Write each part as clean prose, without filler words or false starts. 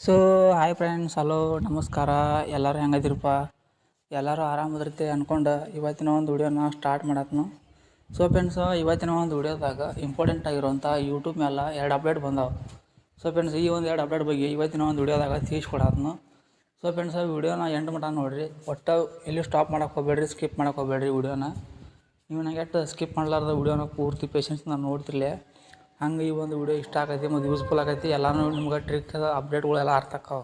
So hi friends, hello, ನಮಸ್ಕಾರ. ಎಲ್ಲರೂ ಹೆಂಗದಿರಪ್ಪ? ಎಲ್ಲರೂ ಆರಾಮದಿರ್ತೆ ಅಂದ್ಕೊಂಡು ಇವತ್ತಿನ ಒಂದು ವಿಡಿಯೋನ ಸ್ಟಾರ್ಟ್ ಮಾಡತ್ನು. ಸೊ ಫ್ರೆಂಡ್ಸ್, ಇವತ್ತಿನ ಒಂದು ವಿಡಿಯೋದಾಗ ಇಂಪಾರ್ಟೆಂಟ್ ಆಗಿರುವಂಥ ಯೂಟ್ಯೂಬ್ ಮೇಲೆ 2 ಅಪ್ಡೇಟ್ ಬಂದಾವೆ. ಸೊ ಫ್ರೆಂಡ್ಸ್, ಈ ಒಂದು 2 ಅಪ್ಡೇಟ್ ಬಗ್ಗೆ ಇವತ್ತಿನ ಒಂದು ವಿಡಿಯೋದಾಗ ತಿಳಿಸ್ಕೊಡತ್ನು. ಸೊ ಫ್ರೆಂಡ್ಸ್, ವಿಡಿಯೋನ ಎಂಡ್ ಮಟ್ಟ ನೋಡಿರಿ. ಒಟ್ಟು ಎಲ್ಲಿ ಸ್ಟಾಪ್ ಮಾಡೋಕೆ ಹೋಗ್ಬೇಡ್ರಿ, ಸ್ಕಿಪ್ ಮಾಡೋಕೆ ಹೋಗ್ಬೇಡ್ರಿ ವಿಡಿಯೋನ. ನೀವು ನಂಗೆ ಎಷ್ಟು ಸ್ಕಿಪ್ ಮಾಡಲಾರ್ದ ವಿಡಿಯೋನ ಪೂರ್ತಿ ಪೇಷನ್ಸ್ನ ನೋಡ್ತಿರ್ಲಿ. ಹಂಗೆ ಈ ಒಂದು ವಿಡಿಯೋ ಇಷ್ಟ ಆಗೈತಿ ಮತ್ತು ಯೂಸ್ಫುಲ್ ಆಗೈತಿ. ಎಲ್ಲನೂ ನಿಮ್ಗೆ ಟ್ರಿಕ್ ಅಪ್ಡೇಟ್ಗಳೆಲ್ಲ ಅರ್ಥ ಆಕ್ಕಾವ.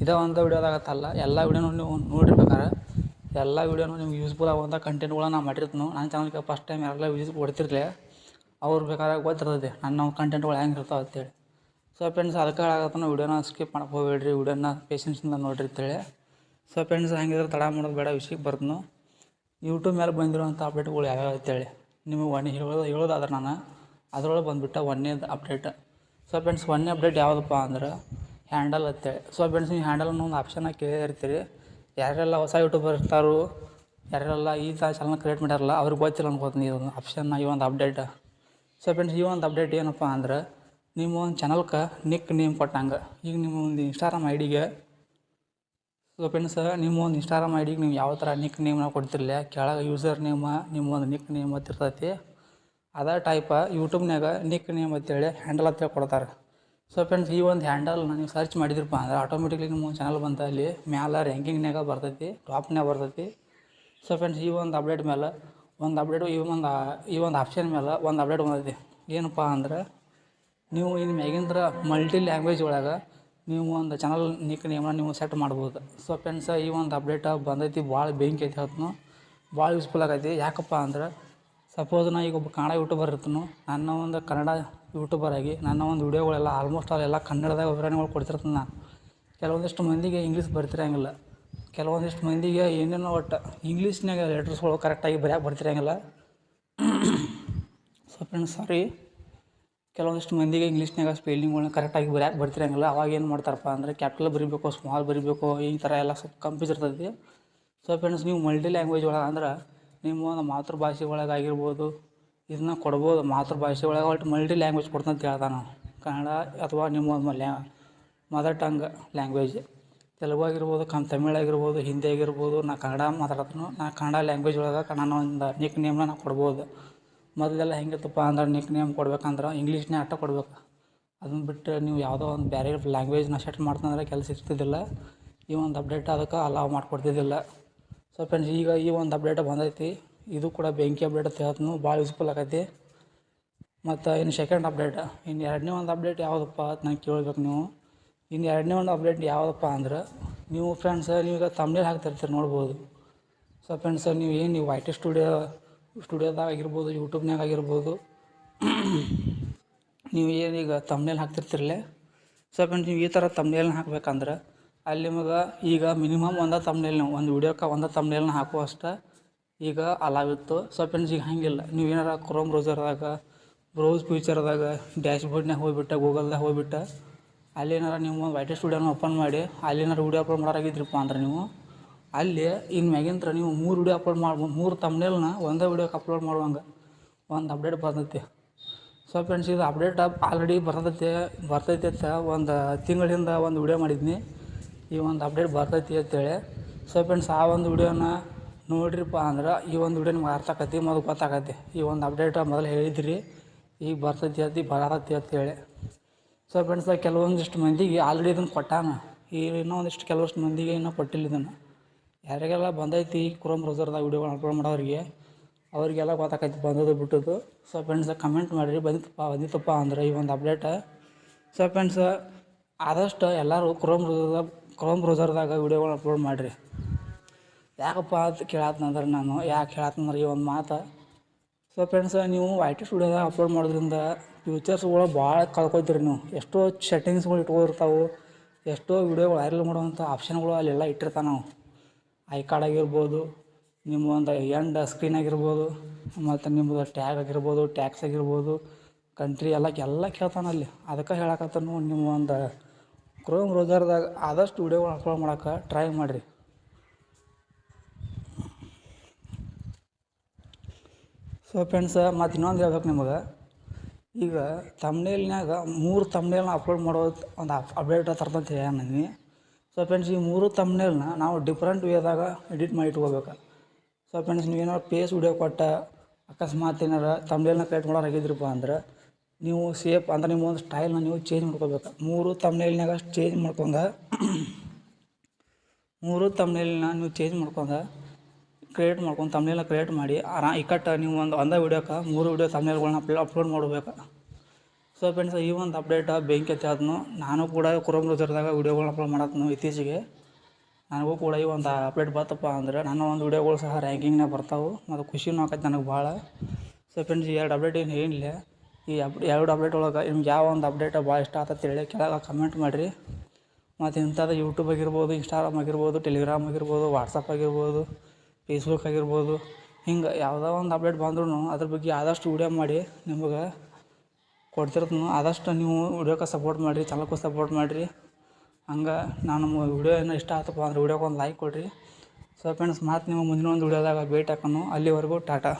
ಇದೇ ಒಂದು ವಿಡಿಯೋದಾಗತ್ತಲ್ಲ, ಎಲ್ಲ ವಿಡಿಯೋನು ನೀವು ನೋಡಿರ್ಬೇಕಾರೆ ಎಲ್ಲ ವಿಡಿಯೋನು ನಿಮ್ಗೆ ಯೂಸ್ಫುಲ್ ಆಗುವಂಥ ಕಂಟೆಂಟ್ಗಳನ್ನ ನಾನು ಮಾಡಿರ್ತೀನಿ. ನನ್ನ ಚಾನಲ್ಗೆ ಫಸ್ಟ್ ಟೈಮ್ ಯಾರೆಲ್ಲ ವಿಸಿಟ್ ಕೊಡ್ತಿರ್ಲಿ ಅವ್ರು ಬೇಕಾದ್ರೆ ಗೊತ್ತಿರ್ತದೆ ನನ್ನ ಕಂಟೆಂಟ್ಗಳು ಹೆಂಗೆ ಇರ್ತಾವೆ ಅಂತೇಳಿ. ಸೊ ಫ್ರೆಂಡ್ಸ್, ಅದಕ್ಕೆ ಹೇಳಾಗತ್ತಾನ ವಿಡಿಯೋನ ಸ್ಕಿಪ್ ಮಾಡಕ್ಕೆ ಹೋಗ್ಬೇಡ್ರಿ, ವಿಡಿಯೋನ ಪೇಷನ್ಸಿಂದ ನೋಡ್ರಿ ಅಂತೇಳಿ. ಸೊ ಫ್ರೆಂಡ್ಸ್, ಹಂಗಿದ್ರೆ ತಡ ಮಾಡೋದು ಬೇಡ, ವಿಷಯಕ್ಕೆ ಬರ್ತೀನಿ. ಯೂಟ್ಯೂಬ್ ಮೇಲೆ ಬಂದಿರೋಂಥ ಅಪ್ಡೇಟ್ಗಳು ಯಾವ್ಯಾವ ಅಂತೇಳಿ ನಿಮಗೆ ಹೇಳೋದಾದ್ರೆ ನಾನು ಅದರೊಳಗೆ ಬಂದುಬಿಟ್ಟು ಒಂದನೇದು ಅಪ್ಡೇಟ್. ಸೊ ಫ್ರೆಂಡ್ಸ್, ಒಂದನೇ ಅಪ್ಡೇಟ್ ಯಾವುದಪ್ಪ ಅಂದ್ರೆ ಹ್ಯಾಂಡಲ್ ಅಂತೇಳಿ. ಸೊ ಫ್ರೆಂಡ್ಸ್, ನೀವು ಹ್ಯಾಂಡಲನ್ನು ಒಂದು ಆಪ್ಷನ್ನ ಕೇಳಿರ್ತೀರಿ. ಯಾರೆಲ್ಲ ಹೊಸ ಯೂಟ್ಯೂಬರ್ ಇರ್ತಾರೋ, ಯಾರೆಲ್ಲ ಈ ಚಾನಲ್ ಕ್ರಿಯೇಟ್ ಮಾಡ್ಯಾರಲ್ಲ ಅವ್ರಿಗೆ ಗೊತ್ತಿಲ್ಲ ಅನ್ಕೋತೀನಿ ಇದೊಂದು ಆಪ್ಷನ್ನ, ಈ ಒಂದು ಅಪ್ಡೇಟ್. ಸೊ ಫ್ರೆಂಡ್ಸ್, ಈ ಒಂದು ಅಪ್ಡೇಟ್ ಏನಪ್ಪ ಅಂದ್ರೆ ನಿಮ್ಮ ಒಂದು ಚಾನಲ್ಗೆ ನಿಕ್ ನೇಮ್ ಕೊಟ್ಟಂಗೆ. ಈಗ ನಿಮ್ಮ ಒಂದು ಇನ್ಸ್ಟಾಗ್ರಾಮ್ ಐ ಡಿಗೆ, ಸೊ ಫ್ರೆಂಡ್ಸ್, ನಿಮ್ಮ ಒಂದು ಇನ್ಸ್ಟಾಗ್ರಾಮ್ ಐ ಡಿಗೆ ನೀವು ಯಾವ ಥರ ನಿಕ್ ನೇಮ್ನ ಕೊಡ್ತಿರಲಿಲ್ಲ, ಕೆಳಗೆ ಯೂಸರ್ ನೇಮ, ನಿಮ್ಮ ಒಂದು ನಿಕ್ ನೇಮ್ ಅಂತಿರ್ತೈತಿ. ಅದೇ ಟೈಪ ಯೂಟ್ಯೂಬ್ನಾಗ ನಿಕ್ ನೇಮ್ ಅಂತೇಳಿ ಹ್ಯಾಂಡಲ್ ಅಂತೇಳಿ ಕೊಡ್ತಾರೆ. ಸೊ ಫ್ರೆಂಡ್ಸ್, ಈ ಒಂದು ಹ್ಯಾಂಡಲ್ನ ನೀವು ಸರ್ಚ್ ಮಾಡಿದ್ರಪ್ಪ ಅಂದ್ರೆ ಆಟೋಮೆಟಿಕ್ಲಿ ನಿಮ್ಮ ಚಾನಲ್ ಬಂತ ಅಲ್ಲಿ ಮ್ಯಾಲೆ ರ್ಯಾಂಕಿಂಗ್ನಾಗ ಬರ್ತೈತಿ, ಟಾಪ್ನಾಗ ಬರ್ತೈತಿ. ಸೊ ಫ್ರೆಂಡ್ಸ್, ಈ ಒಂದು ಅಪ್ಡೇಟ್ ಮೇಲೆ ಒಂದು ಅಪ್ಡೇಟು, ಈ ಒಂದು ಆಪ್ಷನ್ ಮೇಲೆ ಒಂದು ಅಪ್ಡೇಟ್ ಬಂದೈತಿ. ಏನಪ್ಪ ಅಂದ್ರೆ ನೀವು ಇನ್ನು ಮ್ಯಾಗಿಂದ್ರ ಮಲ್ಟಿ ಲ್ಯಾಂಗ್ವೇಜ್ ಒಳಗೆ ನೀವು ಒಂದು ಚಾನಲ್ ನಿಕ್ ನೇಮ್ನ ನೀವು ಸೆಟ್ ಮಾಡ್ಬೋದು. ಸೊ ಫ್ರೆಂಡ್ಸ್, ಈ ಒಂದು ಅಪ್ಡೇಟ್ ಬಂದೈತಿ, ಭಾಳ ಬೆಂಕಿ ಐತಿ ಹೇಳ್ತೀನಿ, ಭಾಳ ಯೂಸ್ಫುಲ್ ಆಗೈತಿ. ಯಾಕಪ್ಪ ಅಂದ್ರೆ ಸಪೋಸ್ ನಾ ಈಗ ಒಬ್ಬ ಕನ್ನಡ ಯೂಟ್ಯೂಬರ್ ಇರ್ತೀನಿ, ನನ್ನ ಒಂದು ಕನ್ನಡ ಯೂಟ್ಯೂಬರ್ ಆಗಿ ನನ್ನ ಒಂದು ವಿಡಿಯೋಗಳೆಲ್ಲ ಆಲ್ಮೋಸ್ಟ್ ಅಲ್ಲೆಲ್ಲ ಕನ್ನಡದಾಗ ವಿವರಣೆಗಳು ಕೊಡ್ತಿರ್ತೀನಿ ನಾನು. ಕೆಲವೊಂದಿಷ್ಟು ಮಂದಿಗೆ ಇಂಗ್ಲೀಷ್ ಬರ್ತಿರಂಗಿಲ್ಲ, ಕೆಲವೊಂದಿಷ್ಟು ಮಂದಿಗೆ ಏನೇನೋ ಒಟ್ಟು ಇಂಗ್ಲೀಷ್ನಾಗ ಲೆಟರ್ಸ್ಗಳು ಕರೆಕ್ಟಾಗಿ ಬರೆಯೋಕೆ ಬರ್ತಿರಂಗಿಲ್ಲ. ಸೊ ಫ್ರೆಂಡ್ಸ್, ಸಾರಿ, ಕೆಲವೊಂದಿಷ್ಟು ಮಂದಿಗೆ ಇಂಗ್ಲೀಷ್ನಾಗ ಸ್ಪೆಲ್ಲಿಂಗ್ಗಳನ್ನ ಕರೆಕ್ಟಾಗಿ ಬರೆಯೋಕೆ ಬರ್ತಿರಂಗಿಲ್ಲ. ಅವಾಗ ಏನು ಮಾಡ್ತಾರಪ್ಪ ಅಂದರೆ ಕ್ಯಾಪಿಟಲ್ ಬರೀಬೇಕು, ಸ್ಮಾಲ್ ಬರೀಬೇಕು, ಈ ಥರ ಎಲ್ಲ ಸ್ವಲ್ಪ ಕನ್ಫ್ಯೂಸ್ ಇರ್ತೈತಿ. ಸೊ ಫ್ರೆಂಡ್ಸ್, ನೀವು ಮಲ್ಟಿ ಲ್ಯಾಂಗ್ವೇಜ್ ಒಳಗೆ ಅಂದ್ರೆ ನಿಮ್ಮ ಒಂದು ಮಾತೃಭಾಷೆ ಒಳಗಾಗಿರ್ಬೋದು ಇದನ್ನ ಕೊಡ್ಬೋದು. ಮಾತೃಭಾಷೆ ಒಳಗೆ ಒಟ್ಟು ಮಲ್ಟಿ ಲ್ಯಾಂಗ್ವೇಜ್ ಕೊಡ್ತಂತ ಹೇಳ್ತಾನೆ, ಕನ್ನಡ ಅಥವಾ ನಿಮ್ಮ ಒಂದು ಮದರ್ ಟಂಗ್ ಲ್ಯಾಂಗ್ವೇಜ್, ತೆಲುಗು ಆಗಿರ್ಬೋದು, ತಮಿಳ್ ಆಗಿರ್ಬೋದು, ಹಿಂದಿ ಆಗಿರ್ಬೋದು. ನಾ ಕನ್ನಡ ಮಾತಾಡತ್ತೀನಿ, ನಾ ಕನ್ನಡ ಲ್ಯಾಂಗ್ವೇಜ್ ಒಳಗೆ ನನ್ನ ಒಂದು ನಿಕ್ ನೇಮ್ನ ನಾನು ಕೊಡ್ಬೋದು. ಮೊದಲೆಲ್ಲ ಹೆಂಗಿತ್ತಪ್ಪ ಅಂದ್ರೆ ನಿಕ್ ನೇಮ್ ಕೊಡ್ಬೇಕಂದ್ರೆ ಇಂಗ್ಲೀಷ್ನೇ ಅಟ್ಟ ಕೊಡ್ಬೇಕು. ಅದನ್ನು ಬಿಟ್ಟು ನೀವು ಯಾವುದೋ ಒಂದು ಬೇರೆ ಲ್ಯಾಂಗ್ವೇಜ್ನ ಸೆಟ್ ಮಾಡ್ತಂದ್ರೆ ಕೆಲಸ ಇರ್ತಿದ್ದಿಲ್ಲ. ಈ ಒಂದು ಅಪ್ಡೇಟ್ ಅದಕ್ಕೆ ಅಲಾವ್ ಮಾಡಿಕೊಡ್ತಿದ್ದಿಲ್ಲ. ಸೊ ಫ್ರೆಂಡ್ಸ್, ಈಗ ಈ ಒಂದು ಅಪ್ಡೇಟ್ ಬಂದೈತಿ, ಇದು ಕೂಡ ಬೆಂಕಿ ಅಪ್ಡೇಟ್ ಅಂತ ಹೇಳ್ತೀನಿ, ಭಾಳ ಯೂಸ್ಫುಲ್ ಆಗೈತಿ. ಮತ್ತು ಇನ್ನು ಸೆಕೆಂಡ್ ಅಪ್ಡೇಟ್, ಇನ್ನು ಎರಡನೇ ಒಂದು ಅಪ್ಡೇಟ್ ಯಾವುದಪ್ಪ ಅಂತ ನಾನು ಕೇಳ್ಬೇಕು ನೀವು. ಇನ್ನು ಎರಡನೇ ಒಂದು ಅಪ್ಡೇಟ್ ಯಾವುದಪ್ಪ ಅಂದ್ರೆ ನೀವು ಫ್ರೆಂಡ್ಸ್, ನೀವೀಗ ತಮ್ನೇಲ್ ಹಾಕ್ತಿರ್ತೀರಿ ನೋಡ್ಬೋದು. ಸೊ ಫ್ರೆಂಡ್ಸ್, ನೀವು ಐ ಟಿ ಸ್ಟುಡಿಯೋದಾಗ ಆಗಿರ್ಬೋದು, ಯೂಟ್ಯೂಬ್ನಾಗ ಆಗಿರ್ಬೋದು, ನೀವು ಏನೀಗ ತಮ್ನೇಲ್ ಹಾಕ್ತಿರ್ತಿರಲ್ಲ. ಸೊ ಫ್ರೆಂಡ್ಸ್, ನೀವು ಈ ಥರ ತಮ್ನೇಲ್ನ ಹಾಕ್ಬೇಕಂದ್ರೆ ಅಲ್ಲಿ ನಿಮಗೆ ಈಗ ಮಿನಿಮಮ್ ಒಂದು ತಮ್ನೇಲ್, ನೀವು ಒಂದು ವೀಡಿಯೋಕ್ಕೆ ಒಂದು ತಮ್ನೇಲ್ನ ಹಾಕುವಷ್ಟು ಈಗ ಅಲಾವಿತ್ತು. ಸೊ ಫ್ರೆಂಡ್ಸ್, ಈಗ ಹಾಗಿಲ್ಲ. ನೀವು ಏನಾರ ಕ್ರೋಮ್ ಬ್ರೌಸ್ ಫ್ಯೂಚರ್ದಾಗ ಡ್ಯಾಶ್ಬೋರ್ಡ್ನಾಗ ಹೋಗ್ಬಿಟ್ಟು, ಗೂಗಲ್ದಾಗ ಹೋಗ್ಬಿಟ್ಟು ಅಲ್ಲಿ ಏನಾರ ನೀವು ಒಂದು ಐ ಟಿ ಸ್ಟುಡಿಯೋನ ಓಪನ್ ಮಾಡಿ ಅಲ್ಲಿ ಏನಾರು ವೀಡಿಯೋ ಅಪ್ಲೋಡ್ ಮಾಡೋರಾಗಿದ್ರಪ್ಪ ಅಂದ್ರೆ ನೀವು ಅಲ್ಲಿ ಇನ್ನು ಮ್ಯಾಗಿಂತ್ರ ನೀವು 3 ವೀಡಿಯೋ ಅಪ್ಲೋಡ್ ಮಾಡ್ಬೋದು. 3 ತಮ್ನೇಲ್ನ ಒಂದೇ ವೀಡಿಯೋಕ್ಕೆ ಅಪ್ಲೋಡ್ ಮಾಡುವಂಗೆ ಒಂದು ಅಪ್ಡೇಟ್ ಬರ್ತೈತಿ. ಸೊ ಫ್ರೆಂಡ್ಸ್, ಇದು ಅಪ್ಡೇಟ್ ಆಲ್ರೆಡಿ ಬರ್ತೈತಿ ಅಂತ ಒಂದು ತಿಂಗಳಿಂದ ಒಂದು ವೀಡಿಯೋ ಮಾಡಿದ್ನಿ, ಈ ಒಂದು ಅಪ್ಡೇಟ್ ಬರ್ತೈತಿ ಅಂತೇಳಿ. ಸೊ ಫ್ರೆಂಡ್ಸ್, ಆ ಒಂದು ವೀಡಿಯೋನ ನೋಡ್ರಿಪ್ಪ ಅಂದ್ರೆ ಈ ಒಂದು ವೀಡಿಯೋ ನಿಮ್ಗೆ ಅರ್ಥ ಆಕೈತಿ, ಮೊದಲು ಗೊತ್ತಾಗೈತಿ. ಈ ಒಂದು ಅಪ್ಡೇಟ್ ಮೊದಲು ಹೇಳಿದ್ರಿ, ಈಗ ಬರ್ತೈತಿ ಬರತೈತಿ ಅಂತೇಳಿ. ಸೊ ಫ್ರೆಂಡ್ಸ್, ಕೆಲವೊಂದಿಷ್ಟು ಮಂದಿಗೆ ಆಲ್ರೆಡಿ ಇದನ್ನು ಕೊಟ್ಟಾನ, ಈ ಇನ್ನೊಂದಿಷ್ಟು ಕೆಲವಷ್ಟು ಮಂದಿಗೆ ಇನ್ನೂ ಕೊಟ್ಟಿಲ್ಲ ಇದನ್ನು. ಯಾರಿಗೆಲ್ಲ ಬಂದೈತಿ ಕ್ರೋಮ್ ಬ್ರೌಸರ್ದಾಗ ವೀಡಿಯೋಗಳನ್ನ ಅಪ್ಲೋಡ್ ಮಾಡೋರಿಗೆ ಅವರಿಗೆಲ್ಲ ಗೊತ್ತಾಕೈತಿ ಬಂದದ್ದು ಬಿಟ್ಟದ್ದು. ಸೊ ಫ್ರೆಂಡ್ಸ್, ಕಮೆಂಟ್ ಮಾಡಿರಿ ಬಂದಿತ್ತಪ್ಪ ಅಂದ್ರೆ ಈ ಒಂದು ಅಪ್ಡೇಟ್. ಸೊ ಫ್ರೆಂಡ್ಸ್, ಆದಷ್ಟು ಎಲ್ಲರೂ ಕ್ರೋಮ್ ಬ್ರೌಸರ್ದಾಗ ವೀಡಿಯೋಗಳನ್ನ ಅಪ್ಲೋಡ್ ಮಾಡಿರಿ. ಯಾಕಪ್ಪ ಅಂತ ಕೇಳತ್ತಂದ್ರೆ ನಾನು ಯಾಕೆ ಹೇಳತ್ತಂದ್ರೆ ಈ ಒಂದು ಮಾತು. ಸೊ ಫ್ರೆಂಡ್ಸ್, ನೀವು ಐ ಟಿ ಸ್ಟುಡಿಯೋದಾಗ ಅಪ್ಲೋಡ್ ಮಾಡೋದ್ರಿಂದ ಫ್ಯೂಚರ್ಸ್ಗಳು ಭಾಳ ಕಳ್ಕೊತೀರಿ ನೀವು. ಎಷ್ಟೋ ಸೆಟ್ಟಿಂಗ್ಸ್ಗಳು ಇಟ್ಕೊಂಡಿರ್ತಾವೆ, ಎಷ್ಟೋ ವೀಡಿಯೋಗಳು ವೈರಲ್ ಮಾಡುವಂಥ ಆಪ್ಷನ್ಗಳು ಅಲ್ಲೆಲ್ಲ ಇಟ್ಟಿರ್ತಾವೆ. ನಾವು ಐ ಕಾರ್ಡ್ ಆಗಿರ್ಬೋದು, ನಿಮ್ಮ ಒಂದು ಎಂಡ್ ಸ್ಕ್ರೀನ್ ಆಗಿರ್ಬೋದು, ಮತ್ತು ನಿಮ್ಮದು ಟ್ಯಾಗ್ ಆಗಿರ್ಬೋದು, ಟ್ಯಾಕ್ಸ್ ಆಗಿರ್ಬೋದು, ಕಂಟ್ರಿ ಎಲ್ಲ ಕೇಳ್ತಾನೆ ಅಲ್ಲಿ. ಅದಕ್ಕೆ ಹೇಳಕತ್ತಾನು, ನಿಮ್ಮ ಒಂದು ಕ್ರೋಮ್ ಬ್ರೌಸರ್ದಾಗ ಆದಷ್ಟು ವೀಡಿಯೋಗಳು ಅಪ್ಲೋಡ್ ಮಾಡೋಕೆ ಟ್ರೈ ಮಾಡಿರಿ. ಸೊ ಫ್ರೆಂಡ್ಸ್, ಮತ್ತು ಇನ್ನೊಂದು ಹೇಳ್ಬೇಕು ನಿಮಗೆ, ಈಗ ತಮ್ನೇಲ್ನ್ಯಾಗ 3 ತಮ್ನೇಲ್ನ ಅಪ್ಲೋಡ್ ಮಾಡೋದು ಒಂದು ಅಪ್ಡೇಟ್ ತರ್ತಂತ ಹೇಳಿ. ಸೊ ಫ್ರೆಂಡ್ಸ್, ಈ 3 ತಮ್ನೇಲ್ನ ನಾವು ಡಿಫ್ರೆಂಟ್ ವೇದಾಗ ಎಡಿಟ್ ಮಾಡಿ ಇಟ್ಕೋಬೇಕು. ಸೊ ಫ್ರೆಂಡ್ಸ್, ನೀವೇನಾರು ಫೇಸ್ ವಿಡಿಯೋ ಕೊಟ್ಟ ಅಕಸ್ಮಾತ್ ಏನಾರು ತಮ್ನೇಲ್ನ ಕ್ರಿಯೇಟ್ ಮಾಡೋರಾಗಿದ್ರಪ್ಪ ಅಂದ್ರೆ ನೀವು ಸೇಫ್ ಅಂದ್ರೆ ನಿಮ್ಮ ಒಂದು ಸ್ಟೈಲ್ನ ನೀವು ಚೇಂಜ್ ಮಾಡ್ಕೋಬೇಕು. 3 ತಮ್ನೇಲ್ನಾಗ ಚೇಂಜ್ ಮಾಡ್ಕೊಂಡ 3 ತಮ್ನೇಲ್ನ ನೀವು ಚೇಂಜ್ ಮಾಡ್ಕೊಂಡ ತಮ್ನೇಲ್ನ ಕ್ರಿಯೇಟ್ ಮಾಡಿ ಇಕ್ಕಟ್ಟು ನೀವು ಒಂದೇ ವೀಡಿಯೋಕ್ಕೆ 3 ವೀಡಿಯೋ ತಮ್ನೇಲ್ಗಳನ್ನ ಅಪ್ಲೋಡ್ ಮಾಡಬೇಕು. ಸೊ ಫ್ರೆಂಡ್ಸ್, ಈ ಒಂದು ಅಪ್ಡೇಟ್ ಬೆಂಕಿ ಹತ್ತದ್ನು. ನಾನು ಕೂಡ ಕ್ರೋಮ್ ಬ್ರೌಸರ್ದಾಗ ವೀಡಿಯೋಗಳನ್ನ ಅಪ್ಲೋಡ್ ಮಾಡತ್ನು ಇತ್ತೀಚೆಗೆ. ನನಗೂ ಕೂಡ ಈ ಒಂದು ಅಪ್ಡೇಟ್ ಬರ್ತಪ್ಪ ಅಂದ್ರೆ ನನ್ನ ಒಂದು ವೀಡಿಯೋಗಳು ಸಹ ರ್ಯಾಂಕಿಂಗ್ನಾಗ ಬರ್ತಾವೆ ಮತ್ತು ಖುಷಿನೂ ಆಕೈತೆ ನನಗೆ ಭಾಳ. ಸೊ ಫ್ರೆಂಡ್ಸ್, ಈ 2 ಅಪ್ಡೇಟ್ ಏನಿಲ್ಲ. ಈ 2 ಅಪ್ಡೇಟ್ ಒಳಗೆ ನಿಮ್ಗೆ ಯಾವ ಒಂದು ಅಪ್ಡೇಟ್ ಭಾಳ ಇಷ್ಟ ಆತಂತ ಹೇಳಿ ಕೆಳಗೆ ಕಮೆಂಟ್ ಮಾಡಿರಿ. ಮತ್ತು ಇಂಥದ್ದು ಯೂಟ್ಯೂಬ್ ಆಗಿರ್ಬೋದು, ಇನ್ಸ್ಟಾಗ್ರಾಮ್ ಆಗಿರ್ಬೋದು, ಟೆಲಿಗ್ರಾಮ್ ಆಗಿರ್ಬೋದು, ವಾಟ್ಸಪ್ ಆಗಿರ್ಬೋದು, ಫೇಸ್ಬುಕ್ ಆಗಿರ್ಬೋದು, ಹಿಂಗೆ ಯಾವುದೋ ಒಂದು ಅಪ್ಡೇಟ್ ಬಂದ್ರೂ ಅದ್ರ ಬಗ್ಗೆ ಆದಷ್ಟು ವೀಡಿಯೋ ಮಾಡಿ ನಿಮಗೆ ಕೊಡ್ತಿರ್ತೀನಿ. ಆದಷ್ಟು ನೀವು ವೀಡಿಯೋಕ್ಕೆ ಸಪೋರ್ಟ್ ಮಾಡಿರಿ, ಚಾನಲ್ಗೂ ಸಪೋರ್ಟ್ ಮಾಡಿರಿ. ಹಂಗೆ ನಾನು ವೀಡಿಯೋ ಏನೋ ಇಷ್ಟ ಆತಪ್ಪ ಅಂದ್ರೆ ವೀಡಿಯೋಗೆ ಒಂದು ಲೈಕ್ ಕೊಡಿರಿ. ಸೊ ಫ್ರೆಂಡ್ಸ್, ಮತ್ತು ನೀವು ಮುಂದಿನ ಒಂದು ವೀಡಿಯೋದಾಗ ಭೇಟಿ ಹಾಕೋಣ. ಅಲ್ಲಿವರೆಗೂ ಟಾಟಾ.